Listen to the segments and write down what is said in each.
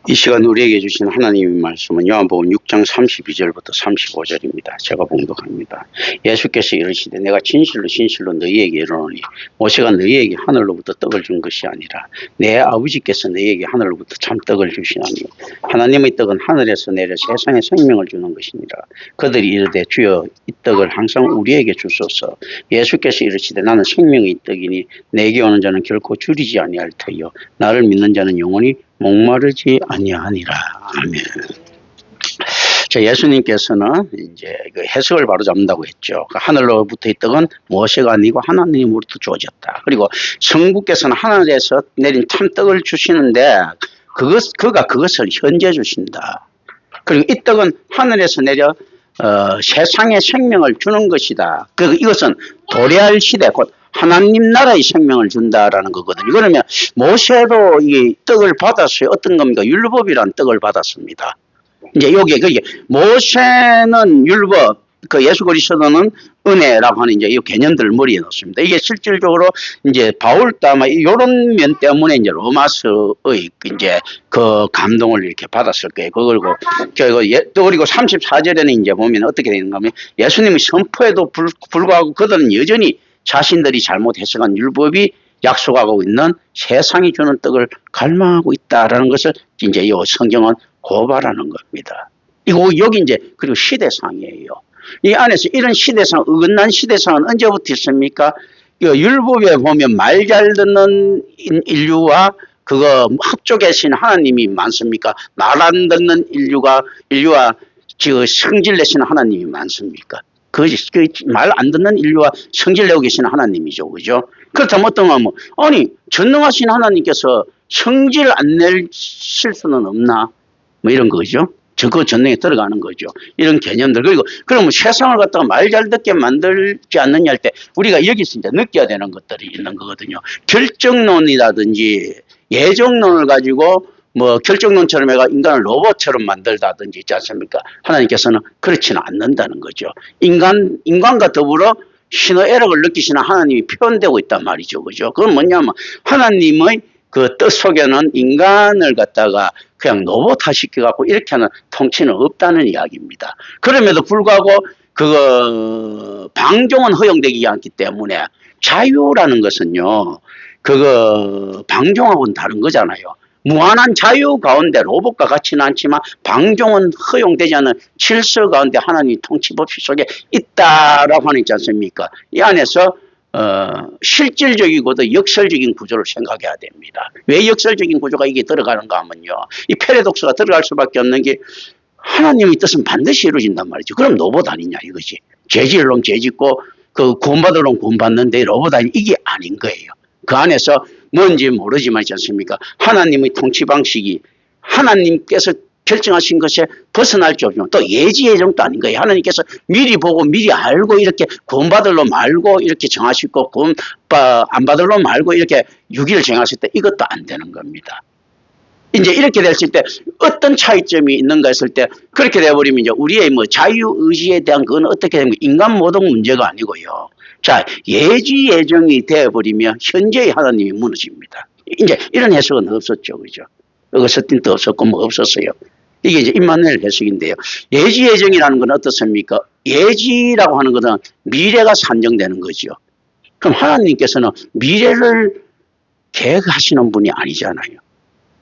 이 시간 우리에게 주신 하나님의 말씀은 요한복음 6장 32절부터 35절입니다. 제가 봉독합니다. 예수께서 이르시되 내가 진실로 진실로 너희에게 이르노니 모세가 너희에게 하늘로부터 떡을 준 것이 아니라 내 아버지께서 너희에게 하늘로부터 참 떡을 주시나니 하나님의 떡은 하늘에서 내려 세상에 생명을 주는 것이니라. 그들이 이르되 주여 이 떡을 항상 우리에게 주소서. 예수께서 이르시되 나는 생명의 떡이니 내게 오는 자는 결코 줄이지 아니할 터이요 나를 믿는 자는 영원히 목마르지 아니하니라. 아멘. 자, 예수님께서는 이제 그 해석을 바로 잡는다고 했죠. 그 하늘로부터 이 떡은 모세가 아니고 하나님으로부터 주어졌다. 그리고 성부께서는 하늘에서 내린 참 떡을 주시는데 그가 그것을 현재 주신다. 그리고 이 떡은 하늘에서 내려 세상에 생명을 주는 것이다. 이것은 도래할 시대 곧 하나님 나라의 생명을 준다라는 거거든요. 그러면 모세도 이 떡을 받았어요. 어떤 겁니까? 율법이라는 떡을 받았습니다. 이제 여기에 그게 모세는 율법, 그 예수 그리스도는 은혜라고 하는 이제 이 개념들을 머리에 넣습니다. 이게 실질적으로 이제 바울도 아마 이런 면 때문에 이제 로마서의 이제 그 감동을 이렇게 받았을 거예요. 그리고 34절에는 이제 보면 어떻게 되는가 하면 예수님의 선포에도 불구하고 그들은 여전히 자신들이 잘못 해석한 율법이 약속하고 있는 세상이 주는 떡을 갈망하고 있다라는 것을 이제 이 성경은 고발하는 겁니다. 이거 여기 이제 그리고 시대상이에요. 이 안에서 이런 시대상, 어긋난 시대상은 언제부터 있습니까? 율법에 보면 말 잘 듣는 인류와 그거 합족하신 하나님이 많습니까? 말 안 듣는 인류와 지금 성질 내시는 하나님이 많습니까? 말 안 듣는 인류와 성질 내고 계시는 하나님이죠. 그죠? 그렇다면 어떤 거면, 아니, 전능하신 하나님께서 성질 안 내실 수는 없나? 뭐 이런 거죠. 그 전능에 들어가는 거죠. 이런 개념들. 그리고, 그러면 세상을 갖다가 말 잘 듣게 만들지 않느냐 할 때, 우리가 여기서 이제 느껴야 되는 것들이 있는 거거든요. 결정론이라든지 예정론을 가지고 뭐 결정론처럼 해가 인간을 로봇처럼 만들다든지 있지 않습니까? 하나님께서는 그렇지는 않는다는 거죠. 인간과 더불어 신호애락을 느끼시는 하나님이 표현되고 있단 말이죠. 그죠? 그건 뭐냐면 하나님의 그 뜻 속에는 인간을 갖다가 그냥 로봇화 시켜갖고 이렇게 하는 통치는 없다는 이야기입니다. 그럼에도 불구하고 방종은 허용되지 않기 때문에 자유라는 것은요, 방종하고는 다른 거잖아요. 무한한 자유 가운데 로봇과 같지는 않지만 방종은 허용되지 않는 질서 가운데 하나님의 통치법칙 속에 있다라고 하는 있지 않습니까? 이 안에서 실질적이고도 역설적인 구조를 생각해야 됩니다. 왜 역설적인 구조가 이게 들어가는가 하면요. 이 패러독스가 들어갈 수밖에 없는 게 하나님의 뜻은 반드시 이루어진단 말이죠. 그럼 로봇 아니냐 이거지. 죄질론 죄짓고 구원받을 놈 구원받는데 로봇 아니 이게 아닌 거예요. 그 안에서 뭔지 모르지만 있지 않습니까? 하나님의 통치 방식이 하나님께서 결정하신 것에 벗어날 줄 없지만 또 예지 예정도 아닌 거예요. 하나님께서 미리 보고 미리 알고 이렇게 구원받을 놈 말고 이렇게 정하시고 구원 안 받을 놈 말고 이렇게 유기를 정하실 때 이것도 안 되는 겁니다. 이제 이렇게 됐을 때 어떤 차이점이 있는가 했을 때 그렇게 돼버리면 이제 우리의 뭐 자유의지에 대한 그건 어떻게 되면 인간 모독 문제가 아니고요. 자, 예지 예정이 되어버리면 현재의 하나님이 무너집니다. 이제 이런 해석은 없었죠. 그죠? 어거스틴도 없었고 뭐 없었어요. 이게 이제 임마누엘 해석인데요. 예지 예정이라는 건 어떻습니까? 예지라고 하는 것은 미래가 산정되는 거죠. 그럼 하나님께서는 미래를 계획하시는 분이 아니잖아요.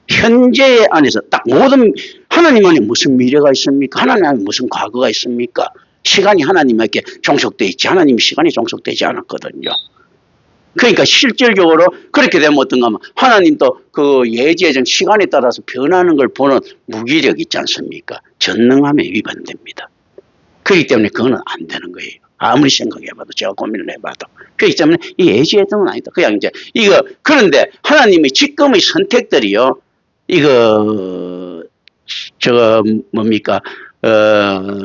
현재 안에서 딱 모든 하나님 안에 무슨 미래가 있습니까? 하나님 안에 무슨 과거가 있습니까? 시간이 하나님에게 종속되어 있지 하나님이 시간이 종속되지 않았거든요. 그러니까 실질적으로 그렇게 되면 어떤가 하면 하나님도 그 예지예정 시간에 따라서 변하는 걸 보는 무기력 있지 않습니까? 전능함에 위반됩니다. 그렇기 때문에 그거는 안 되는 거예요. 아무리 생각해봐도 제가 고민을 해봐도. 그렇기 때문에 이 예지예정은 아니다. 그냥 이제 그런데 하나님의 지금의 선택들이요.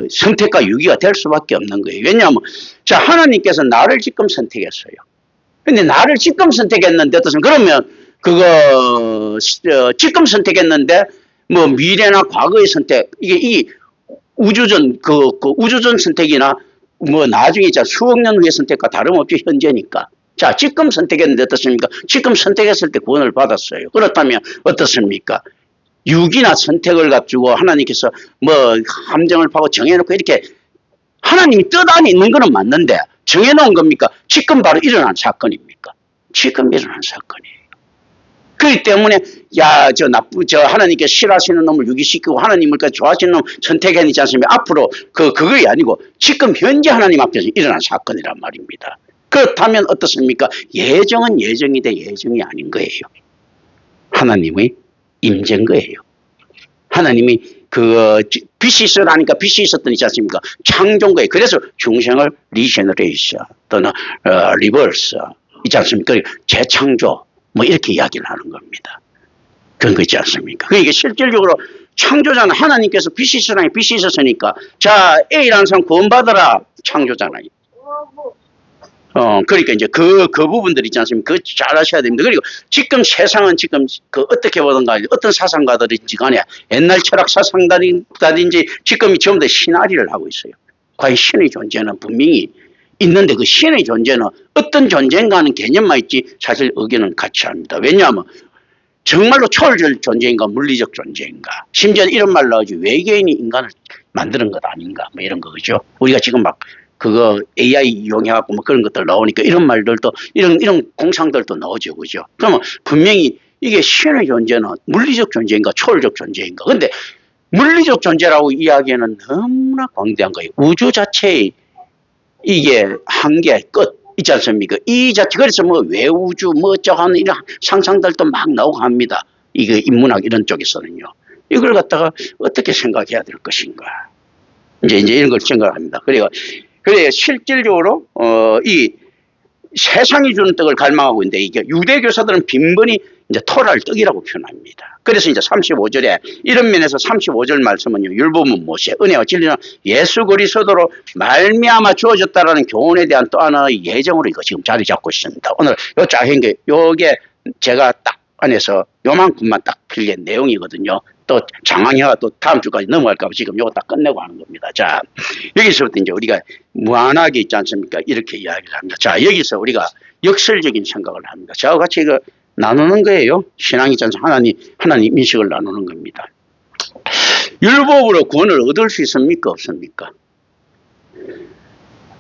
선택과 유기가 될 수밖에 없는 거예요. 왜냐하면, 자, 하나님께서 나를 지금 선택했어요. 근데 나를 지금 선택했는데, 어떻습니까? 그러면, 지금 선택했는데, 뭐, 미래나 과거의 선택, 이 우주전, 우주전 선택이나, 뭐, 나중에 수억 년 후의 선택과 다름없죠, 현재니까. 자, 지금 선택했는데 어떻습니까? 지금 선택했을 때 구원을 받았어요. 그렇다면 어떻습니까? 유기나 선택을 가지고 하나님께서 뭐 함정을 파고 정해놓고 이렇게 하나님이 뜻 안에 있는 거는 맞는데 정해놓은 겁니까? 지금 바로 일어난 사건입니까? 지금 일어난 사건이에요. 그렇기 때문에 저 하나님께 싫어하시는 놈을 유기시키고 하나님을 좋아하시는 놈 선택해내지 않습니까? 앞으로 그게 아니고 지금 현재 하나님 앞에서 일어난 사건이란 말입니다. 그렇다면 어떻습니까? 예정은 예정이 돼 예정이 아닌 거예요. 하나님의 임재인 거예요. 하나님이 빛이 있으라니까 빛이 있었던 있지 않습니까? 창조인 거예요. 그래서 중생을 리제너레이션 또는 리버스 있지 않습니까? 재창조 뭐 이렇게 이야기를 하는 겁니다. 그런 거 있지 않습니까? 그러니까 실질적으로 창조자는 하나님께서 빛이 있으라니 빛이 있었으니까 자 A라는 사람 구원받아라 창조잖아요. 그러니까 이제 그 부분들 있지 않습니까? 그거 잘 아셔야 됩니다. 그리고 지금 세상은 지금 어떻게 보든가 어떤 사상가들인지 간에 옛날 철학 사상가들인지 지금이 전부 다 신화리를 하고 있어요. 과연 신의 존재는 분명히 있는데 그 신의 존재는 어떤 존재인가는 개념만 있지 사실 의견은 같이 합니다. 왜냐하면 정말로 초월적 존재인가 물리적 존재인가 심지어 이런 말로 하지 외계인이 인간을 만드는 것 아닌가 뭐 이런 거죠. 우리가 지금 막 그거 AI 이용해갖고 뭐 그런 것들 나오니까 이런 말들도 이런 공상들도 나오죠. 그죠? 그러면 분명히 이게 신의 존재는 물리적 존재인가 초월적 존재인가. 근데 물리적 존재라고 이야기하는 너무나 광대한 거예요. 우주 자체의 이게 한계 끝 있지 않습니까? 이 자체 그래서 뭐 외우주 뭐 어쩌고 하는 이런 상상들도 막 나오고 합니다. 이게 인문학 이런 쪽에서는요. 이걸 갖다가 어떻게 생각해야 될 것인가. 이제 이런 걸 생각합니다. 그래 실질적으로 이 세상이 주는 떡을 갈망하고 있는데 이게 유대 교사들은 빈번히 이제 토라를 떡이라고 표현합니다. 그래서 이제 35절에 이런 면에서 35절 말씀은요. 율법은 모세, 은혜와 진리는 예수 그리스도로 말미암아 주어졌다라는 교훈에 대한 또 하나의 예정으로 이거 지금 자리 잡고 있습니다. 오늘 요 작은 게 요게 제가 딱 안에서 요만큼만 딱 필린 내용이거든요. 또 장황해가 또 다음 주까지 넘어갈까 봐 지금 요거 딱 끝내고 하는 겁니다. 자, 여기서부터 이제 우리가 무한하게 있지 않습니까? 이렇게 이야기를 합니다. 자, 여기서 우리가 역설적인 생각을 합니다. 저와 같이 이거 나누는 거예요. 신앙이 전서 하나님 인식을 나누는 겁니다. 율법으로 구원을 얻을 수 있습니까? 없습니까?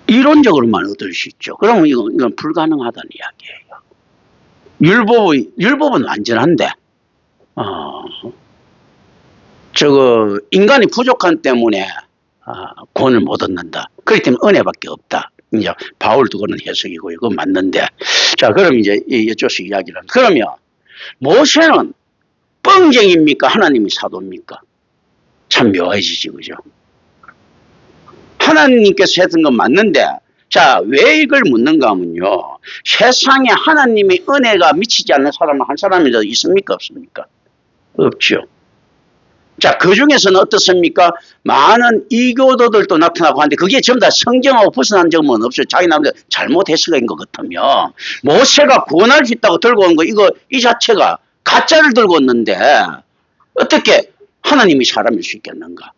이론적으로만 얻을 수 있죠. 그러면 이건 불가능하다는 이야기예요. 율법은 완전한데, 인간이 부족한 때문에, 구원을 못 얻는다. 그렇기 때문에 은혜밖에 없다. 이제 바울도 그런 해석이고요. 그건 맞는데. 자, 그럼 이제 이쪽에서 이야기를 합니다. 그러면 모세는 뻥쟁입니까? 하나님이 사도입니까? 참 묘해지지, 그죠? 하나님께서 했던 건 맞는데, 자, 왜 이걸 묻는가 하면요. 세상에 하나님의 은혜가 미치지 않는 사람은 한 사람이라도 있습니까? 없습니까? 없죠. 자, 그 중에서는 어떻습니까? 많은 이교도들도 나타나고 하는데 그게 전부 다 성경하고 벗어난 점은 없어요. 자기 나름대로 잘못 해석인 것 같으면 모세가 구원할 수 있다고 들고 온 거 이 자체가 가짜를 들고 왔는데 어떻게 하나님이 사람일 수 있겠는가?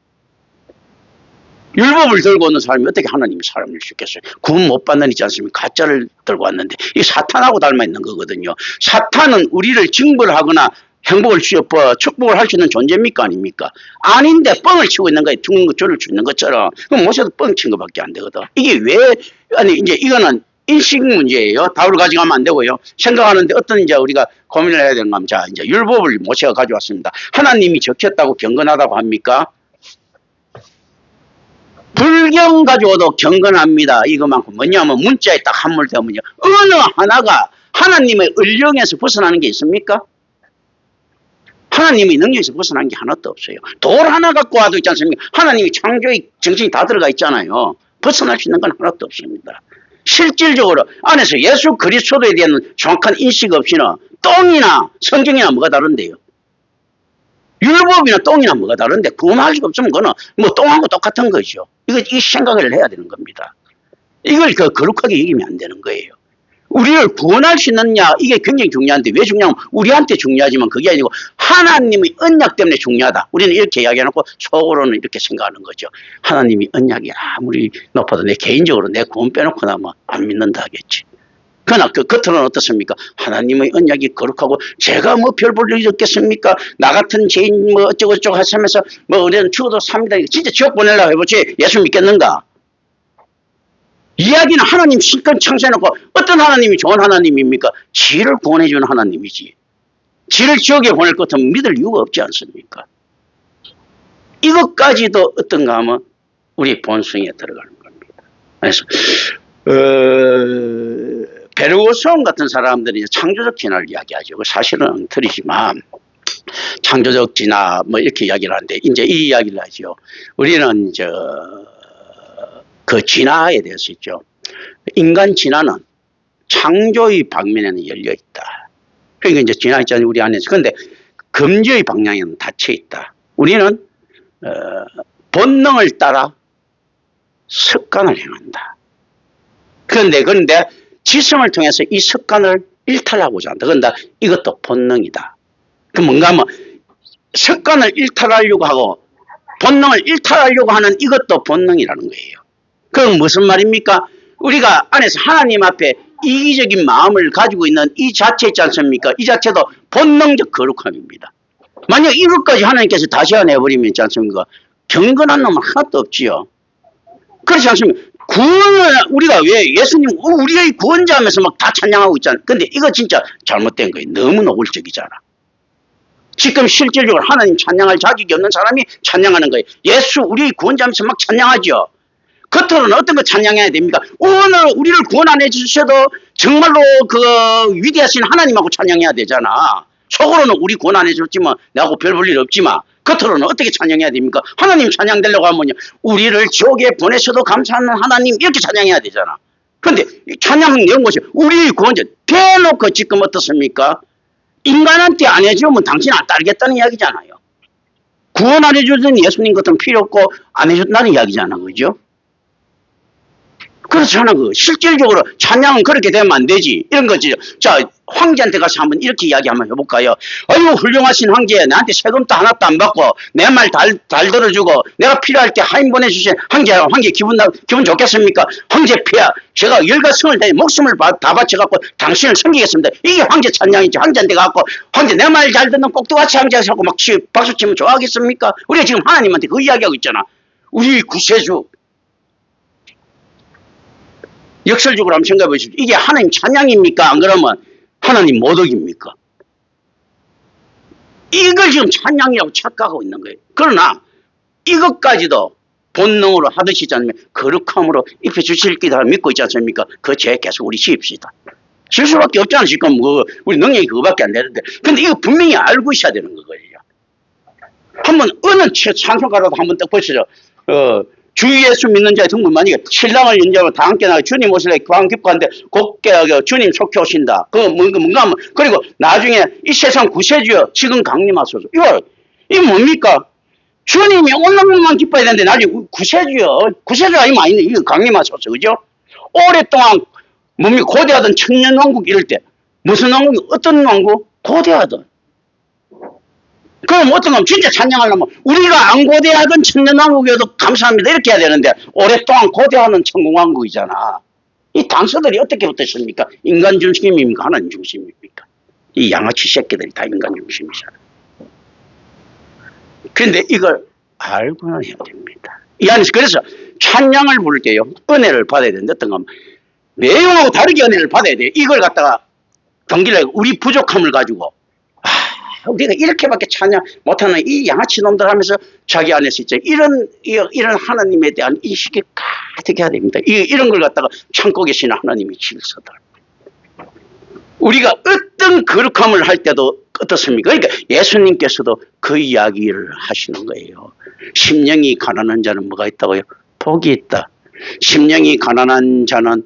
율법을 들고 오는 사람이 어떻게 하나님이 사람일 수 있겠어요? 구원 못 받는 있지 않습니까? 가짜를 들고 왔는데 이 사탄하고 닮아 있는 거거든요. 사탄은 우리를 징벌하거나 축복을 할 수 있는 존재입니까? 아닙니까? 아닌데 뻥을 치고 있는 거예요. 죽는 거, 죄를 짓는 것처럼. 그럼 모세도 뻥 친 것밖에 안 되거든. 이게 이제 이거는 인식 문제예요. 답을 가져가면 안 되고요. 생각하는데 어떤 이제 우리가 고민을 해야 되는 겁니다. 자, 이제 율법을 모세가 가져왔습니다. 하나님이 적혔다고 경건하다고 합니까? 불경 가져와도 경건합니다. 이거만큼 뭐냐면 문자에 딱 함몰되면요. 어느 하나가 하나님의 은령에서 벗어나는 게 있습니까? 하나님의 능력에서 벗어난 게 하나도 없어요. 돌 하나 갖고 와도 있지 않습니까? 하나님이 창조의 정신이 다 들어가 있잖아요. 벗어날 수 있는 건 하나도 없습니다. 실질적으로 안에서 예수 그리스도에 대한 정확한 인식 없이는 똥이나 성경이나 뭐가 다른데요. 율법이나 똥이나 뭐가 다른데 구원할 수가 없으면 그거는 뭐 똥하고 똑같은 거죠. 이 생각을 해야 되는 겁니다. 이걸 거룩하게 여기면 안 되는 거예요. 우리를 구원할 수 있느냐 이게 굉장히 중요한데 왜 중요하면 우리한테 중요하지만 그게 아니고 하나님의 언약 때문에 중요하다. 우리는 이렇게 이야기해놓고 속으로는 이렇게 생각하는 거죠. 하나님이 언약이 아무리 높아도 내 개인적으로 내 구원 빼놓고 나면 안 믿는다 하겠지. 그러나 그 겉으로는 어떻습니까? 하나님의 언약이 거룩하고 제가 뭐 별 볼 일이 없겠습니까? 나 같은 죄인 뭐 어쩌고저쩌고 하시면서 뭐 우리는 죽어도 삽니다. 진짜 지옥 보내려고 해보지 예수 믿겠는가? 이야기는 하나님 실컷 창세해놓고 어떤 하나님이 좋은 하나님입니까? 지를 구원해주는 하나님이지. 지를 지옥에 보낼 것 같으면 믿을 이유가 없지 않습니까? 이것까지도 어떤가 하면 우리 본성에 들어가는 겁니다. 그래서 베르고스온 같은 사람들이 창조적 진화를 이야기하죠. 사실은 틀리지만 창조적 진화 뭐 이렇게 이야기를 하는데 이제 이 이야기를 하죠. 우리는 그 진화에 대해서 있죠. 인간 진화는 창조의 방면에는 열려 있다. 그러니까 이제 진화 있잖아요. 우리 안에서. 그런데 금지의 방향에는 닫혀 있다. 우리는 본능을 따라 습관을 행한다. 그런데 지성을 통해서 이 습관을 일탈하고자 한다. 그런데 이것도 본능이다. 그 뭔가 하면 습관을 일탈하려고 하고 본능을 일탈하려고 하는 이것도 본능이라는 거예요. 그건 무슨 말입니까? 우리가 안에서 하나님 앞에 이기적인 마음을 가지고 있는 이 자체 있지 않습니까? 이 자체도 본능적 거룩함입니다. 만약 이것까지 하나님께서 다시 안 해버리면 있지 않습니까? 경건한 놈은 하나도 없지요. 그렇지 않습니까? 구원을 우리가 왜 예수님 우리의 구원자 하면서 막 다 찬양하고 있잖아요. 근데 이거 진짜 잘못된 거예요. 너무 노골적이잖아. 지금 실질적으로 하나님 찬양할 자격이 없는 사람이 찬양하는 거예요. 예수 우리의 구원자 하면서 막 찬양하죠. 겉으로는 어떤 거 찬양해야 됩니까? 오늘 우리를 구원 안 해주셔도 정말로 그 위대하신 하나님하고 찬양해야 되잖아. 속으로는 우리 구원 안 해줬지만 나하고 별 볼 일 없지만 겉으로는 어떻게 찬양해야 됩니까? 하나님 찬양되려고 하면요. 우리를 지옥에 보내셔도 감사하는 하나님 이렇게 찬양해야 되잖아. 그런데 찬양은 이런 것이 우리의 구원자 대놓고 지금 어떻습니까? 인간한테 안 해주면 당신 안 따르겠다는 이야기잖아요. 구원 안 해주던 예수님 같은 필요 없고 안 해줬다는 이야기잖아. 그죠? 그렇잖아. 실질적으로 찬양은 그렇게 되면 안 되지. 이런 거지. 자, 황제한테 가서 한번 이렇게 이야기 한번 해볼까요? 아유, 훌륭하신 황제, 나한테 세금도 하나도 안 받고, 내 말 잘 들어주고, 내가 필요할 때 하인 보내주신 황제 기분 좋겠습니까? 황제 폐하, 제가 열과 성을 다해 목숨을 다 바쳐갖고 당신을 섬기겠습니다. 이게 황제 찬양이지. 황제한테 가갖고, 황제 내 말 잘 듣는 꼭두같이 황제에서 하고 막 박수 치면 좋아하겠습니까? 우리가 지금 하나님한테 그 이야기하고 있잖아. 우리 구세주. 역설적으로 한번 생각해 보십시오. 이게 하나님 찬양입니까? 안 그러면 하나님 모독입니까? 이걸 지금 찬양이라고 착각하고 있는 거예요. 그러나 이것까지도 본능으로 하듯이 있지 않으면 거룩함으로 입혀주실 기다 믿고 있지 않습니까? 그 죄 계속 우리 지읍시다. 질 수밖에 없잖아. 지금 우리 능력이 그거밖에 안 되는데. 근데 이거 분명히 알고 있어야 되는 거예요. 한번 어느 찬송가라도 한번 딱 보시죠. 주 예수 믿는 자의 등분 만약에 신랑을 연주하고 다 함께 나가 주님 오실래 광 기뻐하는데 곱게 주님 속해 오신다. 그거 뭔가 하면 그리고 나중에 이 세상 구세주여 지금 강림하소서. 이거 뭡니까? 주님이 오는 것만 기뻐야 되는데 나중에 구세주 아니면 아닌데 이거 강림하소서. 그죠? 오랫동안 뭡니까? 고대하던 천년왕국 이럴 때 무슨 왕국? 어떤 왕국? 고대하던. 그럼 어떤 건 진짜 찬양하려면 우리가 안 고대하던 천년왕국이어도 감사합니다 이렇게 해야 되는데 오랫동안 고대하는 천공왕국이잖아. 이 당사들이 어떻게 붙었습니까? 인간 중심입니까? 하나님 중심입니까? 이 양아치 새끼들이 다 인간 중심이잖아. 그런데 이걸 알고는 해야 됩니다. 이 안에서 그래서 찬양을 부를 때요 은혜를 받아야 되는데 어떤 건 내용하고 다르게 은혜를 받아야 돼요. 이걸 갖다가 경기를 우리 부족함을 가지고 우리가 이렇게밖에 찬양 못하는 이 양아치 놈들 하면서 자기 안에서 있죠. 이런 하나님에 대한 인식이 가득해야 됩니다. 이런 걸 갖다가 참고 계시는 하나님의 질서들. 우리가 어떤 거룩함을 할 때도 어떻습니까? 그러니까 예수님께서도 그 이야기를 하시는 거예요. 심령이 가난한 자는 뭐가 있다고요? 복이 있다. 심령이 가난한 자는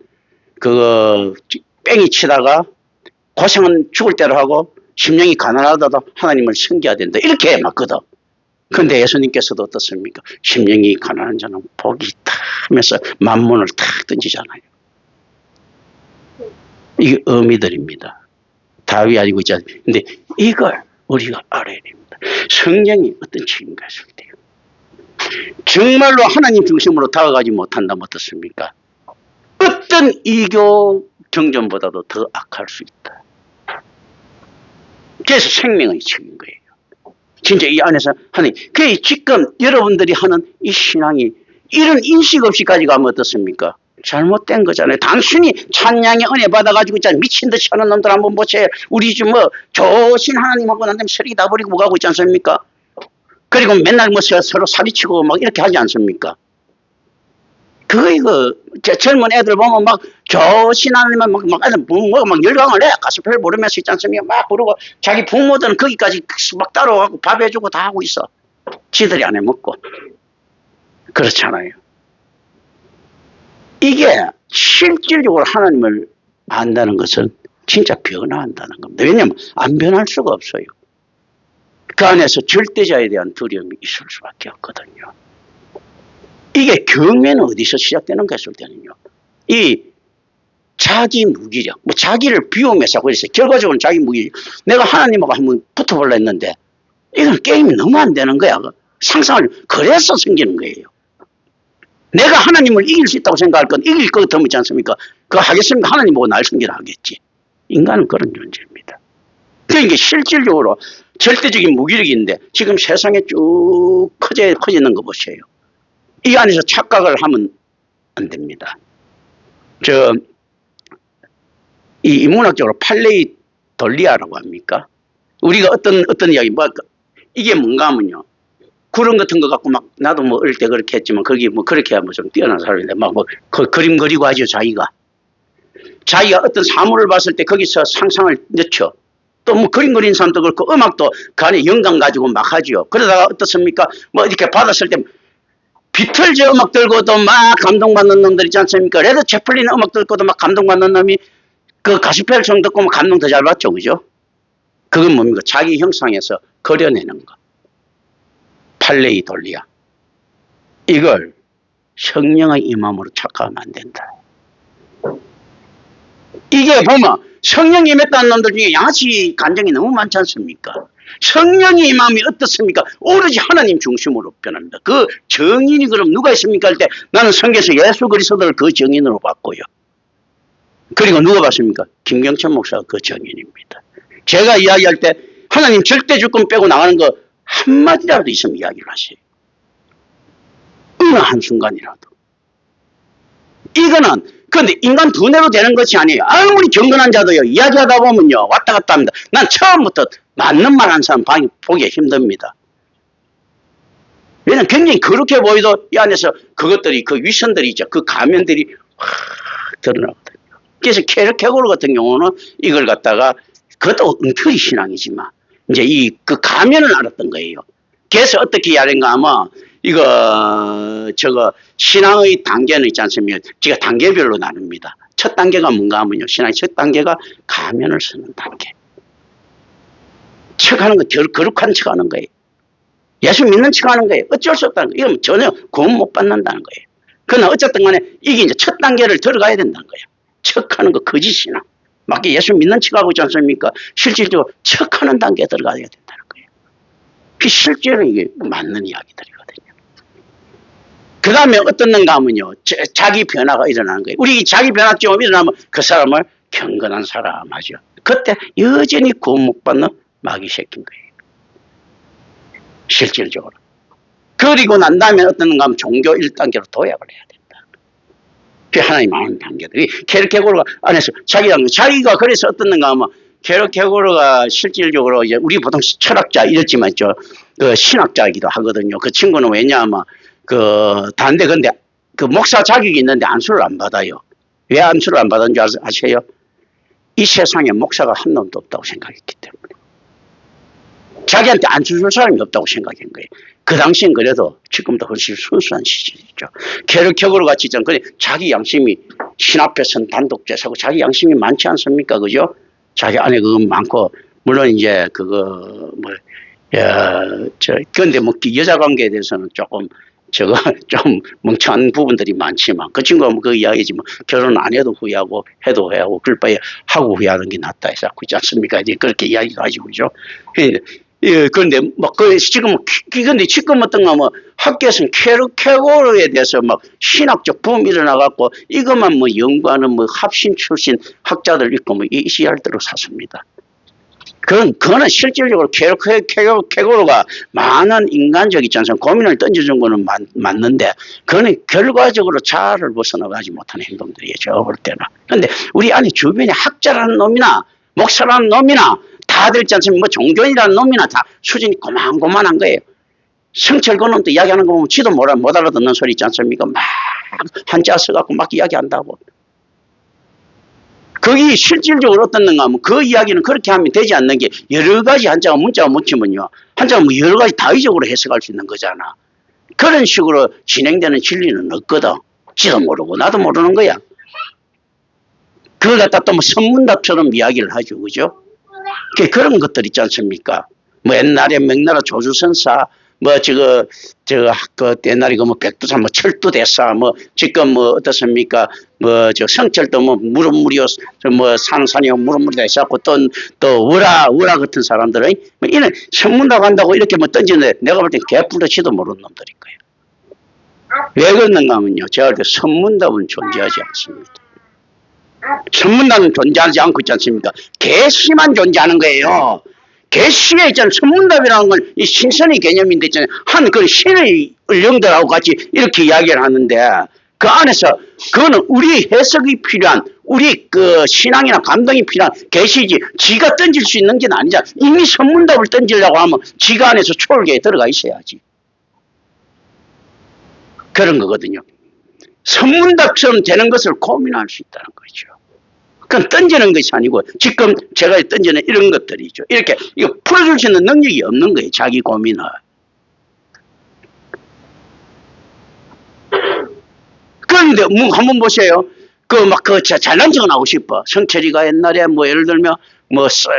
뺑이 치다가 고생은 죽을 대로 하고 심령이 가난하다도 하나님을 섬겨야 된다. 이렇게 맞거든. 그런데 예수님께서도 어떻습니까? 심령이 가난한 자는 복이 있다 하면서 만문을 탁 던지잖아요. 이게 의미들입니다. 다윗 아니고 있잖아요. 근데 이걸 우리가 알아야 됩니다. 성령이 어떤 책임가 있을 때요. 정말로 하나님 중심으로 다가가지 못한다면 어떻습니까? 어떤 이교 정전보다도 더 악할 수 있다. 그래서 생명의 책인 거예요. 진짜 이 안에서 하는, 그 지금 여러분들이 하는 이 신앙이 이런 인식 없이까지 가면 어떻습니까? 잘못된 거잖아요. 당신이 찬양의 은혜 받아가지고 있잖아요. 미친 듯이 하는 놈들 한번 보세요. 우리 좀 뭐 조신 하나님하고 난 다음에 쓰레기 다 버리고 가고 있지 않습니까? 그리고 맨날 뭐 서로 사기치고 막 이렇게 하지 않습니까? 이거 젊은 애들 보면 막 조신 하나님만 막 애들 막 열광을 해. 가스펠 부르면서 있지 않습니까? 막 부르고 자기 부모들은 거기까지 막 따라가고 밥 해주고 다 하고 있어. 지들이 안 해먹고. 그렇잖아요. 이게 실질적으로 하나님을 안다는 것은 진짜 변화한다는 겁니다. 왜냐하면 안 변할 수가 없어요. 그 안에서 절대자에 대한 두려움이 있을 수밖에 없거든요. 이게 경외는 어디서 시작되는가 했을 때는요. 이 자기 무기력, 뭐 자기를 비우면서 그래서 결과적으로는 자기 무기력. 내가 하나님하고 한번 붙어보려 했는데 이건 게임이 너무 안 되는 거야. 상상을 그래서 생기는 거예요. 내가 하나님을 이길 수 있다고 생각할 건 이길 것 같으면 있지 않습니까? 그거 하겠습니까? 하나님 보고 날 숨기라 하겠지. 인간은 그런 존재입니다. 그러니까 실질적으로 절대적인 무기력인데 지금 세상에 쭉 커지는 거 보세요. 이 안에서 착각을 하면 안 됩니다. 이 인문학적으로 팔레이돌리아라고 합니까? 우리가 어떤 이야기, 이게 뭔가 하면요. 구름 같은 거 갖고 막, 나도 뭐 어릴 때 그렇게 했지만, 거기 뭐 그렇게 하면 좀 뛰어난 사람인데, 그림 그리고 하죠, 자기가. 자기가 어떤 사물을 봤을 때 거기서 상상을 넣죠. 또 뭐 그림 그리는 사람도 그렇고, 음악도 그 안에 영감 가지고 막 하죠. 그러다가 어떻습니까? 뭐 이렇게 받았을 때, 비틀즈 음악 들고도 막 감동받는 놈들 있지 않습니까? 레드 채플린 음악 듣고도 막 감동받는 놈이 그 가시펠송 듣고 막 감동 더 잘 받죠, 그죠? 그건 뭡니까? 자기 형상에서 그려내는 거. 팔레이돌리아. 이걸 성령의 임함으로 착각하면 안 된다. 이게 보면 성령이 임했다는 놈들 중에 양아치 간정이 너무 많지 않습니까? 성령의 임함이 어떻습니까? 오로지 하나님 중심으로 변합니다. 그 정인이 그럼 누가 있습니까? 할 때 나는 성경에서 예수 그리스도를 그 정인으로 봤고요. 그리고 누가 봤습니까? 김경천 목사가 그 정인입니다. 제가 이야기할 때 하나님 절대 주권 빼고 나가는 거 한마디라도 있으면 이야기를 하세요. 어느 한순간이라도. 이거는 그런데 인간 두뇌로 되는 것이 아니에요. 아무리 경건한 자도요. 이야기하다 보면요. 왔다 갔다 합니다. 난 처음부터 맞는 말 하는 사람 보기 힘듭니다. 왜냐면 굉장히 그렇게 보이도 이 안에서 그것들이 그 위선들이 있죠. 그 가면들이 확 드러나거든요. 그래서 케르케고르 같은 경우는 이걸 갖다가 그것도 엉터리 신앙이지만 이제 그 가면을 알았던 거예요. 그래서 어떻게 이야기한가 하면 신앙의 단계는 있지 않습니까? 제가 단계별로 나눕니다. 첫 단계가 뭔가 하면요. 신앙의 첫 단계가 가면을 쓰는 단계. 척하는 거, 거룩한 척 하는 거예요. 예수 믿는 척 하는 거예요. 어쩔 수 없다는 거예요. 이건 전혀 구원 못 받는다는 거예요. 그러나 어쨌든 간에 이게 이제 첫 단계를 들어가야 된다는 거예요. 척하는 거, 거짓신앙. 막 예수 믿는 척 하고 있지 않습니까? 실질적으로 척하는 단계에 들어가야 된다는 거예요. 실제로 이게 맞는 이야기들이거든요. 그 다음에 어떤 놈가 하면요. 자기 변화가 일어나는 거예요. 우리 자기 변화 좀 일어나면 그 사람을 경건한 사람 하죠. 그때 여전히 구원 못 받는 마귀 새끼인 거예요. 실질적으로. 그리고 난 다음에 어떤 놈가 하면 종교 1단계로 도약을 해야 된다. 그 하나님 아는 단계들이 케르케고르가 안에서 자기가 그래서 어떤 놈가 하면 케르케고르가 실질적으로 이제 우리 보통 철학자 이랬지만 그 신학자이기도 하거든요. 그 친구는 왜냐하면 근데 그 목사 자격이 있는데 안수를 안 받아요. 왜 안수를 안 받은 줄 아세요? 이 세상에 목사가 한 놈도 없다고 생각했기 때문에. 자기한테 안수 줄 사람이 없다고 생각한 거예요. 그 당시엔 그래도 지금도 훨씬 순수한 시절이죠. 케르케고르 같이 자기 양심이 신 앞에 선 단독죄사고 자기 양심이 많지 않습니까? 그죠? 자기 안에 그거 많고, 물론 이제 근데 여자 관계에 대해서는 좀 멍청한 부분들이 많지만, 그 친구가 그 이야기지만, 결혼 안 해도 후회하고, 해도 후회하고, 그럴 바에 하고 후회하는 게 낫다 해서, 그렇지 않습니까? 이제 그렇게 이야기가 가지고, 그죠? 예, 그런데 지금 근데 지금 어떤 뭐 학교에서는 케고르에 대해서 막 신학적 붐이 일어나갖고 이것만 뭐 연구하는 뭐 합신 출신 학자들 있고 뭐 이시할대로 샀습니다. 그거는 실질적으로 케고르가 많은 인간적 있지 않습니까? 고민을 던져준 거는 맞는데, 그거는 결과적으로 자아를 벗어나가지 못하는 행동들이에요, 제가 볼 때는. 그런데 우리 안에 주변에 학자라는 놈이나, 목사라는 놈이나, 다들 있지 않습니까? 뭐 종교인이라는 놈이나 다 수준이 고만고만한 거예요. 성철 그 놈도 이야기하는 거 보면 지도 못 알아듣는 소리 있지 않습니까? 막 한자 써갖고 막 이야기한다고. 거기 실질적으로 어떻는가 하면 그 이야기는 그렇게 하면 되지 않는 게 여러 가지 한자가 문자가 묻히면요. 한자가 뭐 여러 가지 다의적으로 해석할 수 있는 거잖아. 그런 식으로 진행되는 진리는 없거든. 지도 모르고 나도 모르는 거야. 그걸 갖다 또 뭐 선문답처럼 이야기를 하죠. 그죠? 그런 것들 있지 않습니까? 뭐 옛날에 명나라 조주선사 그 옛날에 뭐 백두산 뭐 철도대사 뭐 지금 뭐 어떻습니까? 뭐 성철도 뭐 무릎무리요 뭐 산산이요 무릎무리다 해갖고 또 우라 같은 사람들은 뭐 이런 선문답 한다고 이렇게 뭐 던지는데 내가 볼 땐 개뿔도치도 모르는 놈들일 거예요. 왜 그러는가 하면요. 제가 볼 때 선문답은 존재하지 않습니다. 선문답은 존재하지 않고 있지 않습니까? 개시만 존재하는 거예요. 개시에 있잖아요. 선문답이라는 건 이 신선의 개념인데 있잖아요. 그 신의 영들하고 같이 이렇게 이야기를 하는데 그 안에서 그거는 우리 해석이 필요한 우리 그 신앙이나 감동이 필요한 개시지 지가 던질 수 있는 게 아니잖아. 이미 선문답을 던지려고 하면 지가 안에서 초월계에 들어가 있어야지. 그런 거거든요. 선문답처럼 되는 것을 고민할 수 있다는 거죠. 그건 던지는 것이 아니고 지금 제가 던지는 이런 것들이죠. 이렇게 이거 풀어줄 수 있는 능력이 없는 거예요. 자기 고민을. 그런데 뭐 한번 보세요. 잘난 척은 하고 싶어. 성철이가 옛날에 뭐 예를 들면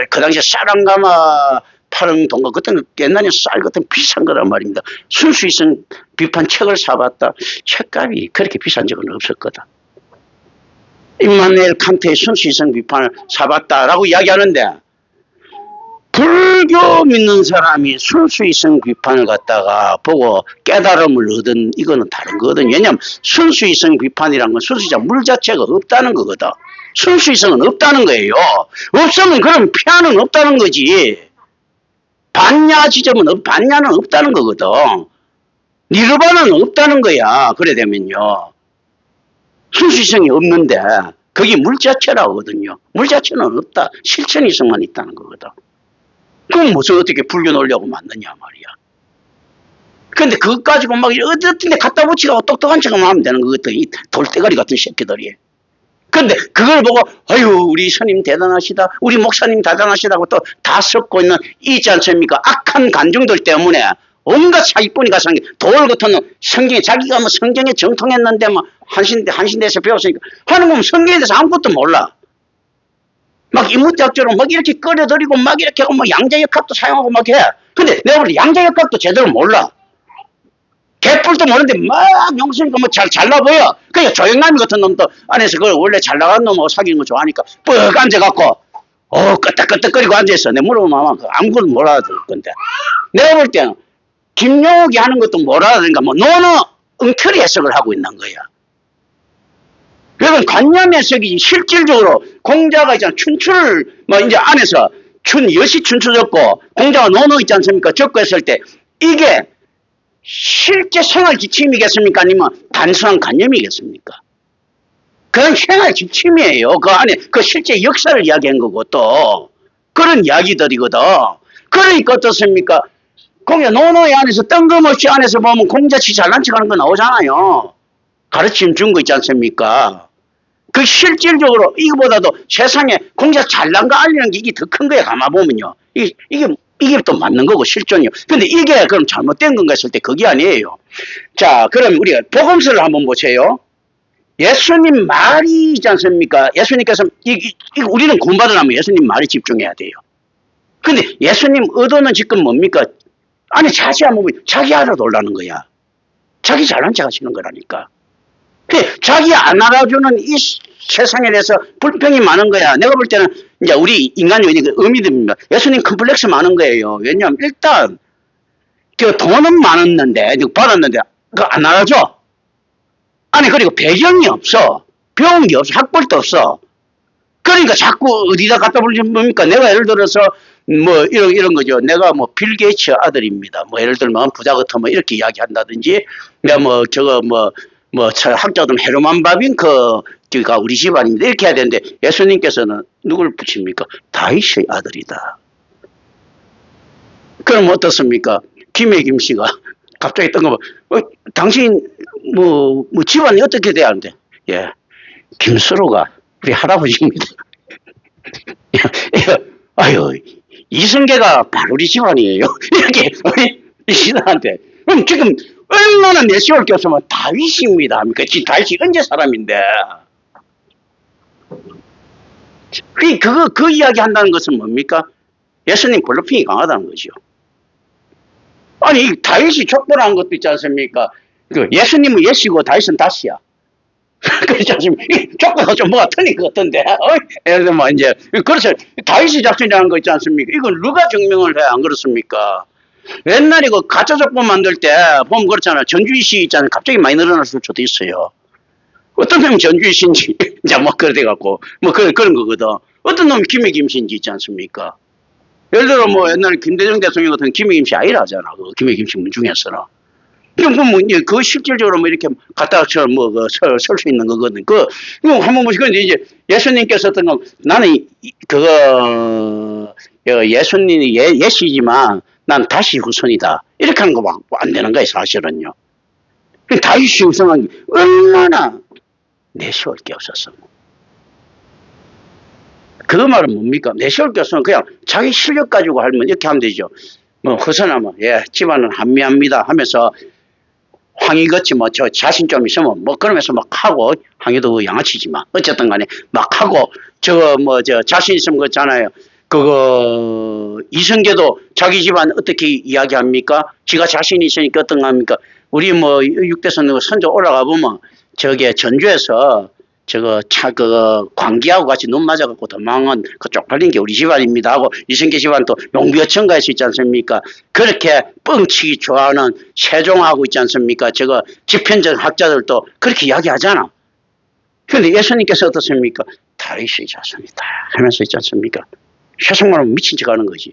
그 당시에 쌀한가마 파는 동거 그때는 옛날에 쌀 같은 비싼 거란 말입니다. 순수이성 비판 책을 사봤다. 책값이 그렇게 비싼 적은 없었거든. 임마누엘 칸트의 순수이성 비판을 사봤다라고 이야기하는데 불교 믿는 사람이 순수이성 비판을 갖다가 보고 깨달음을 얻은 이거는 다른 거거든요. 왜냐하면 순수이성 비판이란 건 순수자 물 자체가 없다는 거거든. 순수이성은 없다는 거예요. 없으면 그럼 피아는 없다는 거지. 반야 지점은 반야는 없다는 거거든. 니르바는 없다는 거야. 그래 되면요. 순수이성이 없는데 그게 물 자체라거든요. 물 자체는 없다. 실천이성만 있다는 거거든. 그럼 무슨 어떻게 불교 논리하고 맞느냐 말이야. 근데 그것 가지고 막 어떤 데 갖다 붙이고 똑똑한 척만 하면 되는 거거든. 이 돌대가리 같은 새끼들이. 근데 그걸 보고 아유 우리 스님 대단하시다. 우리 목사님 대단하시다고 또 다 섞고 있는 있지 않습니까? 악한 간중들 때문에 온갖 사기꾼이 가서 돌 같은 놈 성경에 자기가 뭐 성경에 정통했는데 뭐 한신대에서 배웠으니까 하는 건 성경에 대해서 아무것도 몰라. 막 이무작적으로 막 이렇게 끌어들이고 막 이렇게 하고 막 양자역학도 사용하고 막 해. 근데 내가 볼 때 양자역학도 제대로 몰라. 개뿔도 모르는데 막 용서니까 뭐 잘나 보여. 그러니까 조영남이 같은 놈도 안에서 그걸 원래 잘 나간 놈하고 사귀는 거 좋아하니까 뻑 앉아갖고 끄떡끄떡거리고 앉아있어. 내 물어보면 아무것도 못 알아들을 건데. 내가 볼 때는 김용욱이 하는 것도 못 알아들으니까 뭐 너는 엉터리 해석을 하고 있는 거야. 그건 관념 해석이지 실질적으로 공자가 있잖아. 춘추를 뭐 이제 안에서 여시 춘추 적고 공자가 논어 있지 않습니까? 적고 했을 때 이게 실제 생활 지침이겠습니까? 아니면 단순한 관념이겠습니까? 그건 생활 지침이에요. 그 안에 그 실제 역사를 이야기한 거고 또 그런 이야기들이거든. 그러니까 어떻습니까? 공자 논어의 안에서 뜬금없이 안에서 보면 공자치 잘난 척하는 거 나오잖아요. 가르침 준 거 있지 않습니까? 그 실질적으로 이거보다도 세상에 공자 잘난 거 알리는 게 이게 더 큰 거야. 가만 보면요. 이게 또 맞는 거고 실존이요. 근데 이게 그럼 잘못된 건가 했을 때 그게 아니에요. 자, 그럼 우리가 복음서를 한번 보세요. 예수님 말이 있지 않습니까? 예수님께서 우리는 구원받으려면 예수님 말에 집중해야 돼요. 근데 예수님 의도는 지금 뭡니까? 아니 자세히 한번 보면 자기 알아 놀라는 거야. 자기 잘난 척 하시는 거라니까. 자기 안 알아주는 이 세상에 대해서 불평이 많은 거야. 내가 볼 때는 이제 우리 인간의 의미입니다. 예수님 컴플렉스 많은 거예요. 왜냐하면 일단 그 돈은 많았는데 받았는데 그거 안 알아줘. 아니 그리고 배경이 없어. 배운 게 없어. 학벌도 없어. 그러니까 자꾸 어디다 갖다 버리면 뭡니까? 내가 예를 들어서 뭐 이런 거죠. 내가 뭐 빌 게이츠 아들입니다. 뭐 예를 들면 부자 같은 뭐 이렇게 이야기한다든지 내가 뭐 저거 뭐 학자들 헤르만 바빙크가 우리 집안인데 이렇게 해야 되는데 예수님께서는 누굴 붙입니까? 다윗의 아들이다. 그럼 어떻습니까? 김혜김 씨가 갑자기 뜬금없 당신 뭐 집안이 어떻게 돼야 하는데 예 김수로가 우리 할아버지입니다. 아유 이성계가 바로 우리 집안이에요. 이렇게 우리 신한테 그럼 지금 얼마나 내세울 게 없으면 다윗입니다. 그치 다윗이 언제 사람인데 그 이야기 한다는 것은 뭡니까? 예수님 블러핑이 강하다는 거죠. 아니 다윗이 족보라는 것도 있지 않습니까? 예수님은 예시고 다윗은 다시야. 그렇지 않습니까? 족보가 좀 뭐가 틀린 것 같던데. 예를 들면 이제 그렇죠. 다윗이 작전이라는 거 있지 않습니까? 이건 누가 증명을 해야 안 그렇습니까? 옛날에 그 가짜 족보 만들 때 보면 그렇잖아요. 전주희 씨 있잖아요. 갑자기 많이 늘어날 수도 있어요. 어떤 놈이 전주희 씨인지 이제 뭐 그래 갖고 뭐 그런 거거든. 어떤 놈이 김혜김 씨인지 있지 않습니까? 예를 들어 뭐 옛날에 김대중 대통령 같은 김혜김 씨 아니라잖아. 그 김혜김 씨 중에서는. 그럼 뭐 이제 그 실질적으로 뭐 이렇게 갖다처럼 설 수 있는 거거든. 그거 한번 보시고 이제 예수님께서 어떤 거 나는 그거 예수님이 예시지만 난 다시 후손이다. 이렇게 하는 거 막 안 되는 거예요, 사실은요. 다윗이 우승한 게 얼마나 내세울 게 없었어. 그 말은 뭡니까? 내세울 게 없으면 그냥 자기 실력 가지고 하면 이렇게 하면 되죠. 뭐 허선하면 집안은 한미합니다 하면서 황희 같이 뭐 저 자신 좀 있으면 뭐 그러면서 막 하고 황희도 양아치지만 어쨌든 간에 막 하고 저 자신 있으면 그렇잖아요. 그거 이성계도 자기 집안 어떻게 이야기합니까? 지가 자신 있으니까 어떤가 합니까? 우리 뭐 육대선 선조 올라가 보면 저게 전주에서 저거 광기하고 같이 눈 맞아갖고 도망은 그 쪽팔린 게 우리 집안입니다 하고 이성계 집안도 용비어천가에서 있지 않습니까? 그렇게 뻥치기 좋아하는 세종하고 있지 않습니까? 저거 지편적 학자들도 그렇게 이야기하잖아. 그런데 예수님께서 어떻습니까? 다윗의 자손이다 하면서 있지 않습니까? 세상만은 미친 척 하는 거지.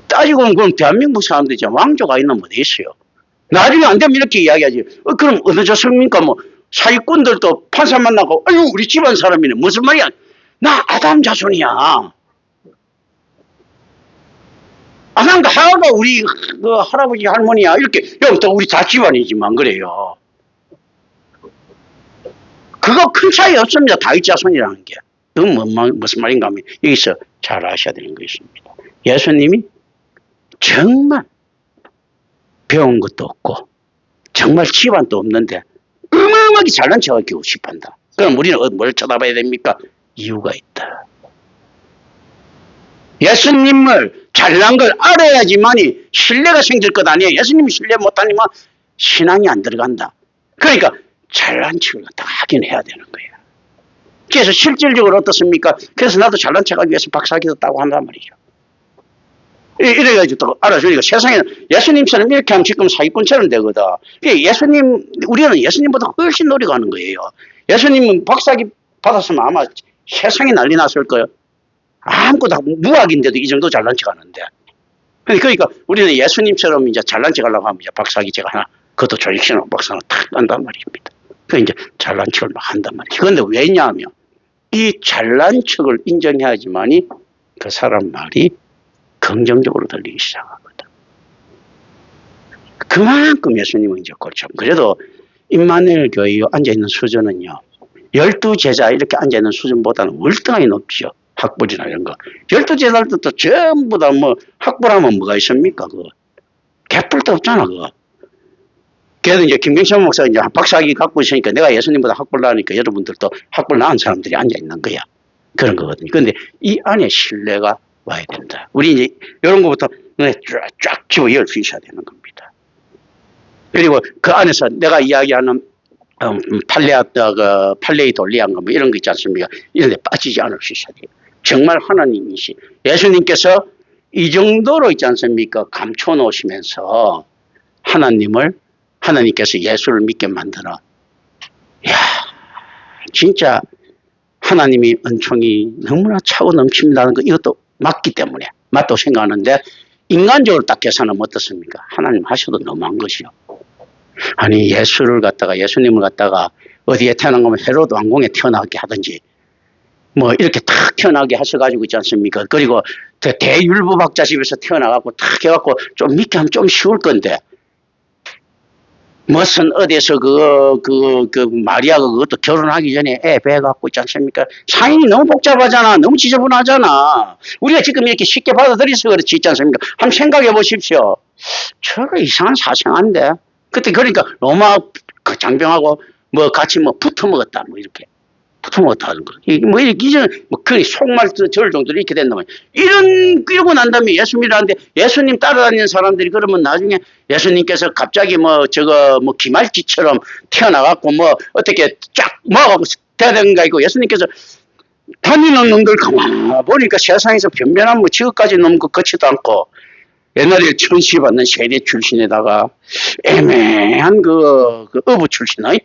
따지고 보면 그럼 대한민국 사람들이 왕조가 있는 어디 있어요? 나중에 안 되면 이렇게 이야기하지. 그럼 어느 자습니까? 뭐 사기꾼들도 판사 만나고 아유 우리 집안 사람이네. 무슨 말이야? 나 아담 자손이야. 아담과 하와가 우리 그 할아버지 할머니야. 이렇게 여기부터 우리 다 집안이지만 그래요. 그거 큰 차이 없습니다. 다윗 자손이라는 게. 그건 무슨 말인가 하면 여기서 잘 아셔야 되는 거 있습니다. 예수님이 정말 배운 것도 없고 정말 집안도 없는데 어마어마하게 잘난 척을 끼고 싶한다. 그럼 우리는 뭘 쳐다봐야 됩니까? 이유가 있다. 예수님을 잘난 걸 알아야지만이 신뢰가 생길 것 아니에요. 예수님이 신뢰 못하니면 신앙이 안 들어간다. 그러니까 잘난 척을 다 하긴 해야 되는 거예요. 그래서 실질적으로 어떻습니까? 그래서 나도 잘난 척하기 위해서 박사학위도 따고 한단 말이죠. 이래가지고 또 알아주니까 세상에는 예수님처럼 이렇게 하면 지금 사기꾼처럼 되거든. 우리는 예수님보다 훨씬 노력하는 거예요. 예수님은 박사학위 받았으면 아마 세상이 난리 났을 거예요. 아무것도 무학인데도 이 정도 잘난 척 하는데. 그러니까 우리는 예수님처럼 이제 잘난 척 하려고 하면 이제 박사학위 제가 하나, 그것도 조직신하고 박사는 탁 한단 말입니다. 그 이제 잘난 척을 막 한단 말이에요. 그런데 왜냐하면 이 잘난 척을 인정해야지만이 그 사람 말이 긍정적으로 들리기 시작하거든. 그만큼 예수님은 이제 그렇죠. 그래도 임마누엘 교회에 앉아있는 수준은요. 12제자 이렇게 앉아있는 수준보다는 월등하게 높죠. 학벌이나 이런 거. 12제자들도 전부 다 뭐 학벌하면 뭐가 있습니까? 그거. 개뿔도 없잖아, 그거. 그래도 이제 김경천 목사가 이제 박사학위 갖고 있으니까 내가 예수님보다 학벌 나으니까 여러분들도 학벌 나은 사람들이 앉아있는 거야. 그런 거거든요. 그런데 이 안에 신뢰가 와야 된다. 우리 이제 이런 것부터 쫙 집어 열 수 있어야 되는 겁니다. 그리고 그 안에서 내가 이야기하는 팔레이 돌리안가 뭐 이런 거 있지 않습니까? 이런 데 빠지지 않으셔야 돼요. 정말 하나님이시. 예수님께서 이 정도로 있지 않습니까? 감춰 놓으시면서 하나님께서 예수를 믿게 만드는, 이야, 진짜 하나님이 은총이 너무나 차고 넘칩니다는 거, 이것도 맞기 때문에, 맞다고 생각하는데, 인간적으로 딱 계산하면 어떻습니까? 하나님 하셔도 너무한 것이요. 아니, 예수님을 갖다가 어디에 태어난 거면 헤로드 왕궁에 태어나게 하든지, 뭐, 이렇게 탁 태어나게 하셔가지고 있지 않습니까? 그리고 대율법학자 집에서 태어나갖고 탁 해갖고 좀 믿게 하면 좀 쉬울 건데, 무슨 어디서 마리아가 그것도 결혼하기 전에 애 배갖고 있지 않습니까? 사인이 너무 복잡하잖아. 너무 지저분하잖아. 우리가 지금 이렇게 쉽게 받아들여서 그렇지 있지 않습니까? 한번 생각해 보십시오. 저거 이상한 사생활인데. 그때 그러니까 로마 그 장병하고 뭐 같이 뭐 붙어 먹었다. 뭐 이렇게. 붙어 먹었다 하는 거. 뭐 이전에 뭐 거의 속말 절 정도로 이렇게 된다면 이러고 난 다음에 예수 믿으라는데 예수님 따라다니는 사람들이 그러면 나중에 예수님께서 갑자기 뭐 기말지처럼 태어나갖고 뭐 어떻게 쫙 모아갖고 돼야 되는 거 있고 예수님께서 다니는 놈들 가만 보니까 세상에서 변변한 뭐 지금까지 놈 거 같지도 않고 옛날에 천시 받는 세대 출신에다가 애매한 그 어부 출신의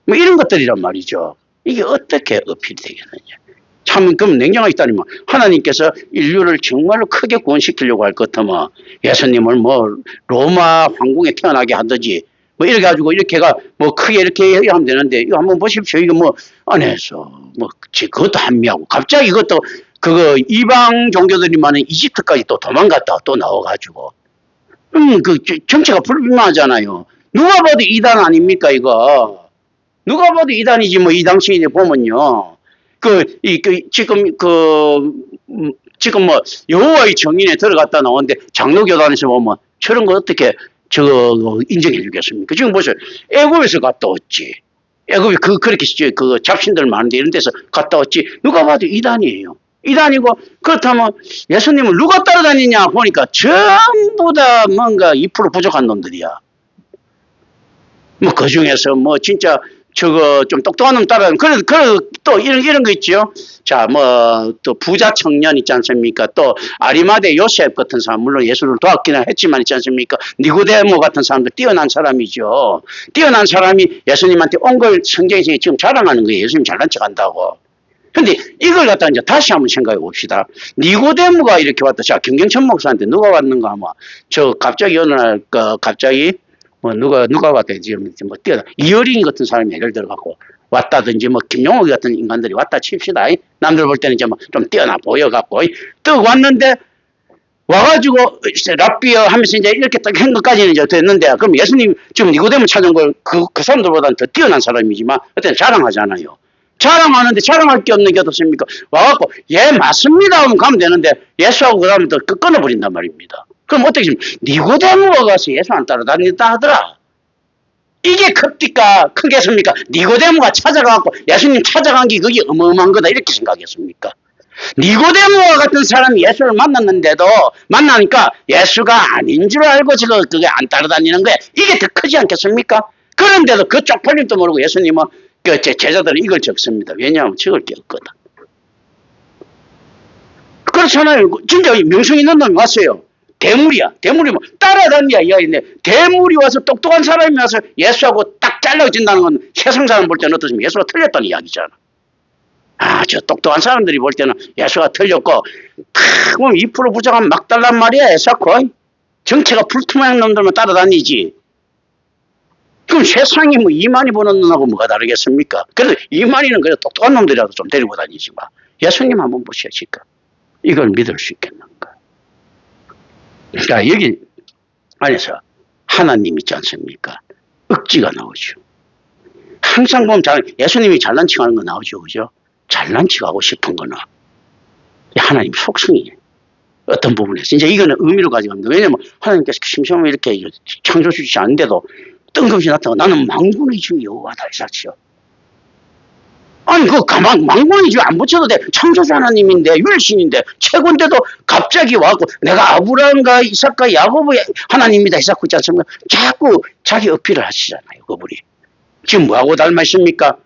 뭐 이런 것들이란 말이죠. 이게 어떻게 어필이 되겠느냐. 참, 그럼 냉정하게 따지면 하나님께서 인류를 정말로 크게 구원시키려고 할 것 같으면 예수님을 뭐 로마皇궁에 태어나게 하든지 뭐 이렇게 가지고 이렇게가 뭐 크게 이렇게 하면 되는데 이거 한번 보십시오. 이거 뭐 안에서 뭐 그것도 한미하고 갑자기 이것도 그거 이방 종교들이 많은 이집트까지 또 도망갔다가 또 나와가지고 그 정체가 불분명하잖아요. 누가 봐도 이단 아닙니까 이거. 누가 봐도 이단이지, 뭐, 이 당시에 보면요. 지금 뭐, 여호와의 정인에 들어갔다 나오는데, 장로교단에서 보면, 저런 거 어떻게, 인정해 주겠습니까? 지금 보세요. 애굽에서 갔다 왔지. 애굽이 그렇게, 잡신들 많은데 이런 데서 갔다 왔지. 누가 봐도 이단이에요. 이단이고, 그렇다면 예수님을 누가 따라다니냐 보니까 전부 다 뭔가 2% 부족한 놈들이야. 뭐, 그 중에서 뭐, 진짜, 좀 똑똑한 놈 따라가면, 또 이런 거 있죠. 자, 뭐, 또 부자 청년 있지 않습니까? 또 아리마대 요셉 같은 사람, 물론 예수를 도왔기는 했지만 있지 않습니까? 니고데모 같은 사람도 뛰어난 사람이죠. 뛰어난 사람이 예수님한테 온 걸 성경에서 지금 자랑하는 거예요. 예수님 잘난 척 한다고. 근데 이걸 갖다 이제 다시 한번 생각해 봅시다. 니고데모가 이렇게 왔다. 자, 경경천 목사한테 누가 왔는가 아마. 갑자기 어느 날, 갑자기 뭐 누가 왔다 지금 뭐 뛰어나 이어린이 같은 사람이 예를 들어갖고 왔다든지 뭐 김용옥 같은 인간들이 왔다 칩시다. 남들 볼 때는 이제 뭐 좀 뛰어나 보여갖고 떡 왔는데 와가지고 랍비어 하면서 이제 이렇게 딱 한 것까지는 이제 됐는데 그럼 예수님 지금 니고데모 찾은 걸 그 사람들보다는 더 뛰어난 사람이지만 그때는 자랑하잖아요. 자랑하는데 자랑할 게 없는 게 어떻습니까? 와갖고 예 맞습니다 하면 가면 되는데 예수하고 그 다음에 또 끊어버린단 말입니다. 그럼 어떻게 지금 니고데모가 가서 예수 안 따라다닌다 하더라. 이게 크겠습니까? 니고데모가 찾아가고 예수님 찾아간 게 그게 어마어마한 거다 이렇게 생각했습니까? 니고데모와 같은 사람이 예수를 만나니까 예수가 아닌 줄 알고 지금 그게 안 따라다니는 거야. 이게 더 크지 않겠습니까? 그런데도 그 쪽팔림도 모르고 예수님은 제자들은 이걸 적습니다. 왜냐하면 적을 게 없거든. 그렇잖아요. 진짜 명성 있는 놈이 왔어요. 대물이야. 대물이 뭐 따라다니야 이야기인데 대물이 와서 똑똑한 사람이 와서 예수하고 딱 잘라진다는 건 세상 사람 볼 때는 어떻습니까? 예수가 틀렸다는 이야기잖아. 저 똑똑한 사람들이 볼 때는 예수가 틀렸고 그럼 2% 부정하면 막 달란 말이야 예수하고. 정체가 불투명한 놈들만 따라다니지. 그럼 세상이 뭐 이만희 보는 놈하고 뭐가 다르겠습니까? 그래서 이만희는 그래 똑똑한 놈들이라도 좀 데리고 다니지 마. 예수님 한번 보셔야지까. 이걸 믿을 수 있겠는가? 그러니까 여기 안에서 하나님 있지 않습니까? 억지가 나오죠. 항상 보면 예수님이 잘난 척하는 거 나오죠. 그죠? 잘난 척하고 싶은 거는 하나님 속성이에요. 어떤 부분에서. 이제 이거는 의미로 가져갑니다. 왜냐면 하나님께서 심심하면 이렇게 창조 주시지 않는데도 뜬금없이 나타나고 나는 망군의 주 여호와다 이사치요. 아니 망군의 주 안 붙여도 돼. 창조주 하나님인데 율신인데 최고인데도 갑자기 와갖고 내가 아브라함과 이삭과 야곱의 하나님이다 이삭고 있지 않습니까? 자꾸 자기 어필을 하시잖아요. 그분이. 지금 뭐하고 닮아 있습니까?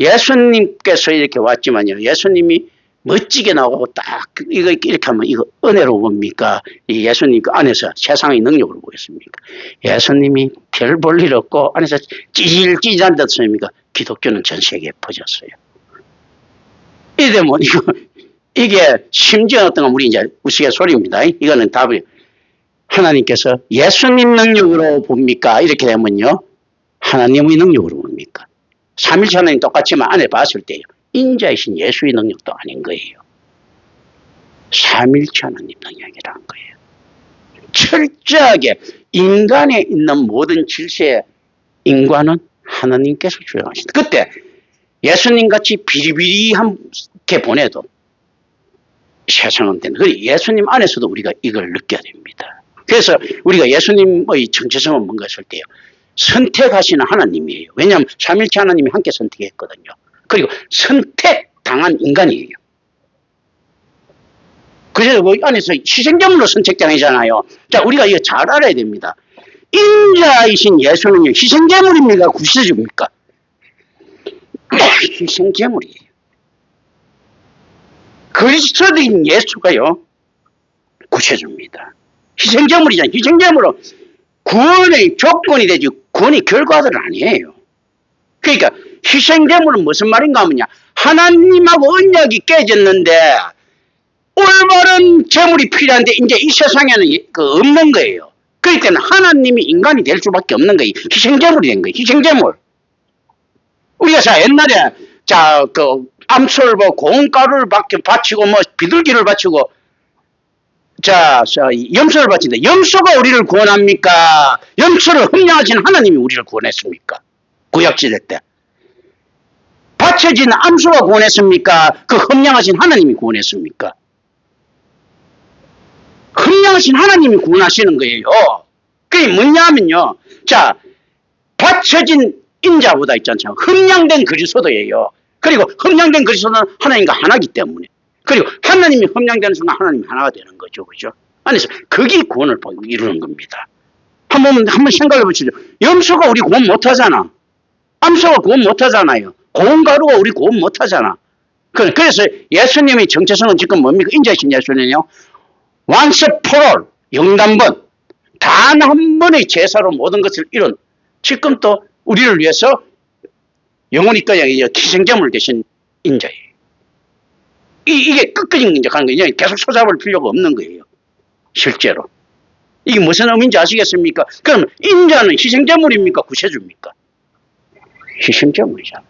예수님께서 이렇게 왔지만요. 예수님이 멋지게 나오고 딱 이거 이렇게 하면 이거 은혜로 봅니까? 이 예수님 그 안에서 세상의 능력으로 보겠습니까? 예수님이 별 볼 일 없고 안에서 찌질찌질한 듯 씁니까? 기독교는 전 세계에 퍼졌어요. 이되면 이게 심지어 어떤 건 우리 이제 우스갯소리입니다. 이거는 답이 하나님께서 예수님 능력으로 봅니까? 이렇게 되면요. 하나님의 능력으로 봅니까? 삼일체 하나님 똑같지만 안에 봤을 때요. 인자이신 예수의 능력도 아닌 거예요. 삼일체 하나님 능력이라는 거예요. 철저하게 인간에 있는 모든 질서의 인간은 하나님께서 주장하신다. 그때 예수님같이 비리비리하게 보내도 세상은 된다. 그리고 예수님 안에서도 우리가 이걸 느껴야 됩니다. 그래서 우리가 예수님의 정체성은 뭔가 했을 때요. 선택하시는 하나님이에요. 왜냐하면 삼일체 하나님이 함께 선택했거든요. 그리고 선택당한 인간이에요. 그래서 그 안에서 희생제물로 선택당이잖아요. 자, 우리가 이거 잘 알아야 됩니다. 인자이신 예수는요, 희생제물입니까? 구세주입니까? 희생제물이에요. 그리스도인 예수가요, 구세주입니다. 희생제물이잖아요. 희생제물은 구원의 조건이 되지, 구원의 결과들은 아니에요. 그러니까, 희생제물은 무슨 말인가 하면요, 하나님하고 언약이 깨졌는데, 올바른 제물이 필요한데, 이제 이 세상에는 없는 거예요. 그러니까 하나님이 인간이 될 수밖에 없는 거예요. 희생제물이 된 거예요. 희생제물. 우리가 자, 옛날에, 자, 암솔, 고운가루를 바치고, 비둘기를 바치고, 자, 염소를 바친다. 염소가 우리를 구원합니까? 염소를 흠량하신 하나님이 우리를 구원했습니까? 구약시대 때. 바쳐진 암소가 구원했습니까? 그 흠량하신 하나님이 구원했습니까? 흠량하신 하나님이 구원하시는 거예요. 그게 뭐냐면요. 자, 바쳐진 인자보다 있지 않습니까? 흠량된 그리스도예요. 그리고 흠량된 그리스도는 하나님과 하나이기 때문에. 그리고 하나님이 흠량되는 순간 하나님이 하나가 되는 거죠. 그죠? 안에서 그게 구원을 이루는 겁니다. 한번 생각해 보시죠. 염소가 우리 구원 못 하잖아. 암소가 구원 못 하잖아요. 고운가루가 우리 구원 못 하잖아. 그래서 예수님의 정체성은 지금 뭡니까? 인자이신 예수는요. once for all, 영단번, 단 한 번의 제사로 모든 것을 이룬, 지금 또 우리를 위해서 영원히 희생제물 되신 인자예요. 이게 끝까지 이제 가는 거예요. 계속 소잡을 필요가 없는 거예요. 실제로. 이게 무슨 의미인지 아시겠습니까? 그럼 인자는 희생제물입니까? 구세주입니까? 희생제물이잖아요.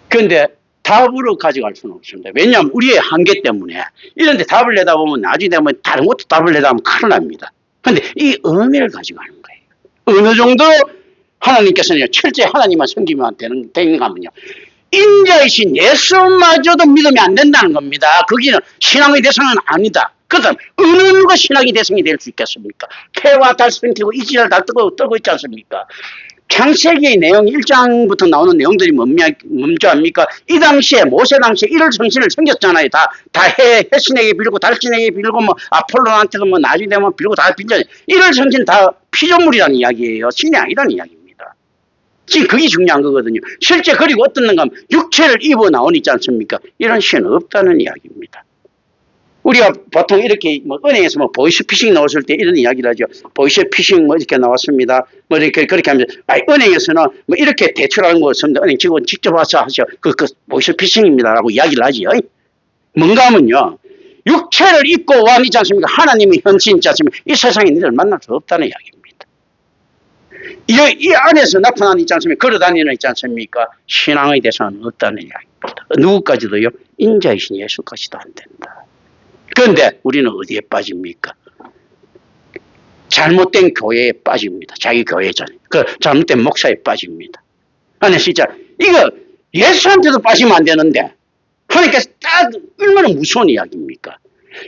그런데 답으로 가져갈 수는 없습니다. 왜냐하면 우리의 한계 때문에 이런데 답을 내다 보면 나중에 되면 다른 것도 답을 내다 보면 큰일 납니다. 그런데 이 의미를 가져가는 거예요. 어느 정도 하나님께서는 철저히 하나님만 섬기면 되는가 하면요. 인자이신 예수마저도 믿으면 안 된다는 겁니다. 거기는 신앙의 대상은 아니다. 그다음 어느 누가 신앙의 대상이 될 수 있겠습니까? 해와 달 생기고 이지랄 다 뜨고 있지 않습니까? 창세기의 내용 1장부터 나오는 내용들이 뭔지 압니까? 이 당시에 모세 당시에 일월 성신을 섬겼잖아요. 다 해신에게 빌고 달신에게 빌고 아폴로한테도 나중에 되면 빌고 다 빌잖아요. 일월 성신 다 피조물이라는 이야기예요. 신이 아니라는 이야기입니다. 지금 그게 중요한 거거든요. 실제 그리고 어떻는가 하면 육체를 입어 나오니 있지 않습니까? 이런 신은 없다는 이야기입니다. 우리가 보통 이렇게 은행에서 보이스피싱 나왔을 때 이런 이야기를 하죠. 보이스피싱 이렇게 나왔습니다. 이렇게 그렇게 하면 은행에서는 이렇게 대출하는 거 없습니다. 은행 직원 직접 와서 하죠. 그 보이스피싱입니다라고 이야기를 하죠. 뭔가 하면요. 육체를 입고 와 있지 않습니까? 하나님의 현신 있지 않습니까? 이 세상에 너를 만날 수 없다는 이야기입니다. 이 안에서 나타나는 있지 않습니까? 걸어다니는 있지 않습니까? 신앙의 대상은 없다는 이야기입니다. 누구까지도요? 인자이신 예수까지도 안 된다. 그런데 우리는 어디에 빠집니까? 잘못된 교회에 빠집니다. 자기 교회잖아요. 잘못된 목사에 빠집니다. 아니 진짜 이거 예수한테도 빠지면 안 되는데 하나님께서 딱 얼마나 무서운 이야기입니까?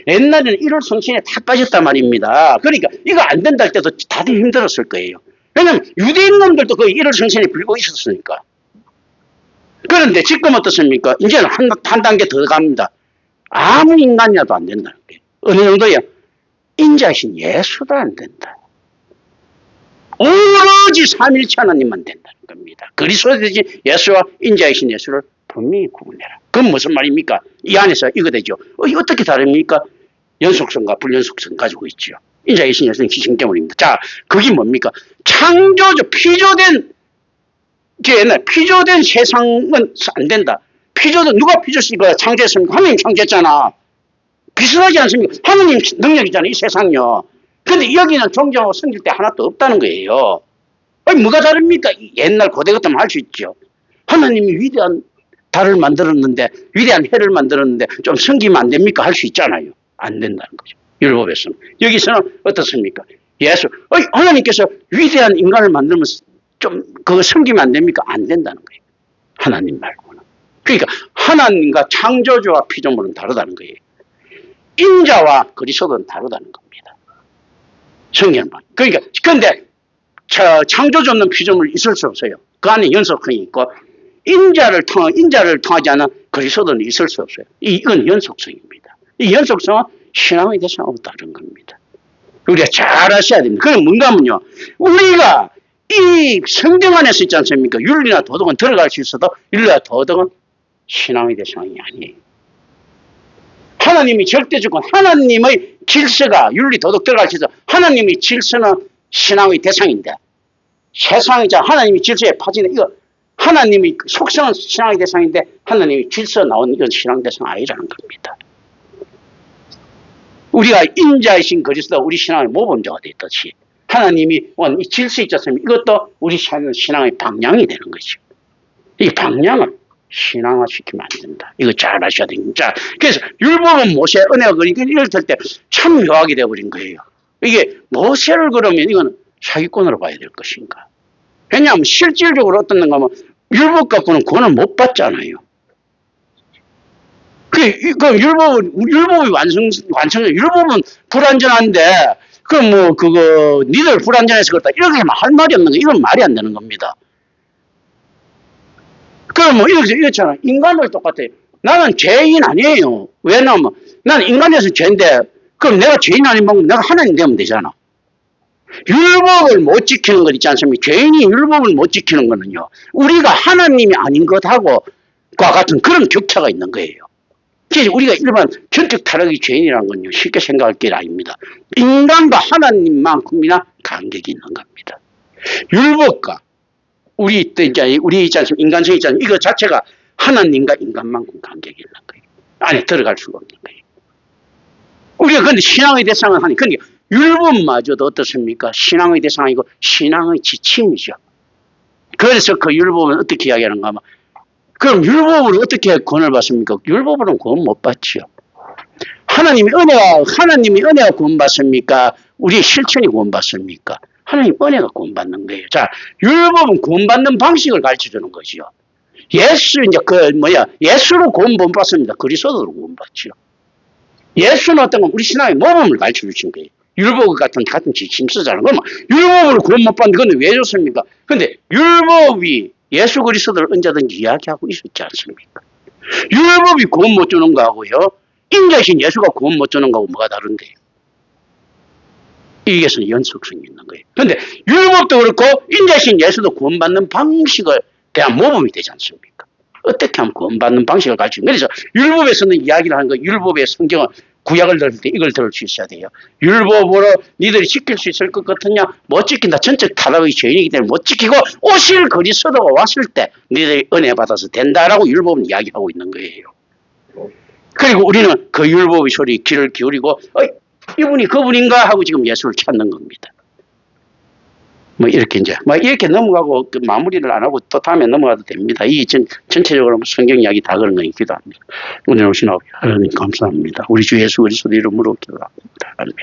옛날에는 1월 성신에 다 빠졌단 말입니다. 그러니까 이거 안 된다 할 때도 다들 힘들었을 거예요. 왜냐면 유대인놈들도 그 1월 성신에 빌고 있었으니까. 그런데 지금 어떻습니까? 이제는 한 단계 더 갑니다. 아무 인간이라도 안 된다는 거예요. 어느 정도요? 인자이신 예수도 안 된다. 오로지 삼일체 하나님만 된다는 겁니다. 그리스도 되신 예수와 인자이신 예수를 분명히 구분해라. 그건 무슨 말입니까? 이 안에서 이거 되죠. 어떻게 다릅니까? 연속성과 불연속성 가지고 있죠. 인자이신 예수는 희생제물입니다. 자, 그게 뭡니까? 창조주, 피조된, 옛날 피조된 세상은 안 된다. 누가 피조했습니까? 창조했습니까? 하나님 창조했잖아. 비슷하지 않습니까? 하나님 능력이잖아요, 이 세상요. 근데 여기는 종교하고 섬길 때 하나도 없다는 거예요. 뭐가 다릅니까? 옛날 고대 같으면 할 수 있죠. 하나님이 위대한 달을 만들었는데, 위대한 해를 만들었는데, 좀 섬기면 안 됩니까? 할 수 있잖아요. 안 된다는 거죠. 율법에서는. 여기서는 어떻습니까? 하나님께서 위대한 인간을 만들면서 좀 그거 섬기면 안 됩니까? 안 된다는 거예요. 하나님 말고는. 그러니까 하나님과 창조주와 피조물은 다르다는 거예요. 인자와 그리스도는 다르다는 겁니다. 성경만. 그러니까 근데 창조주 없는 피조물 있을 수 없어요. 그 안에 연속성이 있고 인자를 통하지 않은 그리스도는 있을 수 없어요. 이건 연속성입니다. 이 연속성은 신앙의 대상하고 다른 겁니다. 우리가 잘 아셔야 됩니다. 그건 뭔가 하면요. 우리가 이 성경 안에서 있지 않습니까? 윤리나 도덕은 들어갈 수 있어도 윤리나 도덕은 신앙의 대상이 아니에요. 하나님이 절대주권, 하나님의 질서가 윤리 도덕 들어갈 수 있어. 하나님의 질서는 신앙의 대상인데 세상이자 하나님의 질서에 빠지는 이거 하나님의 속성은 신앙의 대상인데 하나님의 질서 나오는 이건 신앙 대상 아니라는 겁니다. 우리가 인자이신 그리스도 우리 신앙의 모범자가 됐듯이 하나님이 이 질서 있지 않습니까? 이것도 우리 신앙의 방향이 되는 거죠. 이 방향을 신앙화시키면 안 된다. 이거 잘 아셔야 됩니다. 그래서 율법은 모세 은혜가 그러니까 이럴 때 참 묘하게 되어버린 거예요. 이게 모세를 그러면 이건 사기꾼으로 봐야 될 것인가. 왜냐하면 실질적으로 어떤 건가 하면 율법 갖고는 구원을 못 받잖아요. 율법이 율법은 불완전한데, 니들 불완전해서 그렇다. 이렇게 할 말이 없는 거, 이건 말이 안 되는 겁니다. 이렇잖아. 인간도 똑같아요. 나는 죄인 아니에요. 왜냐면, 나는 인간에서 죄인데, 그럼 내가 죄인 아닌 방법, 내가 하나님 되면 되잖아. 율법을 못 지키는 것 있지 않습니까? 죄인이 율법을 못 지키는 거는요, 우리가 하나님이 아닌 것하고, 과 같은 그런 격차가 있는 거예요. 그래서 우리가 일반 전적 타락의 죄인이라는 건요, 쉽게 생각할 게 아닙니다. 인간과 하나님만큼이나 간격이 있는 겁니다. 율법과 우리 있지 않습니까? 인간성이 있지 않습니까? 이거 자체가 하나님과 인간만큼 간격이 있는 거예요. 안에 들어갈 수가 없는 거예요. 우리가 근데 신앙의 대상은 그러니까 율법마저도 어떻습니까? 신앙의 대상이 아니고 신앙의 지침이죠. 그래서 그 율법은 어떻게 이야기하는가 하면 그럼 율법으로 어떻게 구원을 받습니까? 율법으로는 구원 못 받죠. 하나님이 은혜가 구원받습니까? 우리의 실천이 구원받습니까? 하나님 은혜가 구원받는 거예요. 자, 율법은 구원받는 방식을 가르쳐 주는 거죠. 예수로 구원 못 받습니다. 그리스도로 구원 받죠. 예수는 어떤 건 우리 신앙의 모범을 가르쳐 주신 거예요. 율법 같은 지침서잖아요. 그러면 율법으로 구원 못 받는 건 왜 좋습니까? 근데 율법이 예수 그리스도를 언제든지 이야기하고 있었지 않습니까? 율법이 구원 못 주는 거하고요. 인자이신 예수가 구원 못 주는 거하고 뭐가 다른데요? 이게서 연속성이 있는 거예요. 그런데 율법도 그렇고 인자이신 예수도 구원받는 방식에 대한 모범이 되지 않습니까? 어떻게 하면 구원받는 방식을 가르치는 거예요. 그래서 율법에서는 이야기를 하는 거예요. 율법의 성경은 구약을 들을 때 이걸 들을 수 있어야 돼요. 율법으로 니들이 지킬 수 있을 것 같으냐? 못 지킨다. 전적 타락의 죄인이기 때문에 못 지키고 오실 그리스도가 왔을 때 니들이 은혜 받아서 된다라고 율법은 이야기하고 있는 거예요. 그리고 우리는 그 율법의 소리에 귀를 기울이고 이분이 그분인가 하고 지금 예수를 찾는 겁니다. 이렇게 넘어가고 마무리를 안 하고 또 다음에 넘어가도 됩니다. 전체적으로 성경 이야기 다 그런 거 있기도 합니다. 오늘 오신 하나님 감사합니다. 우리 주 예수 그리스도 이름으로 기도합니다. 아멘.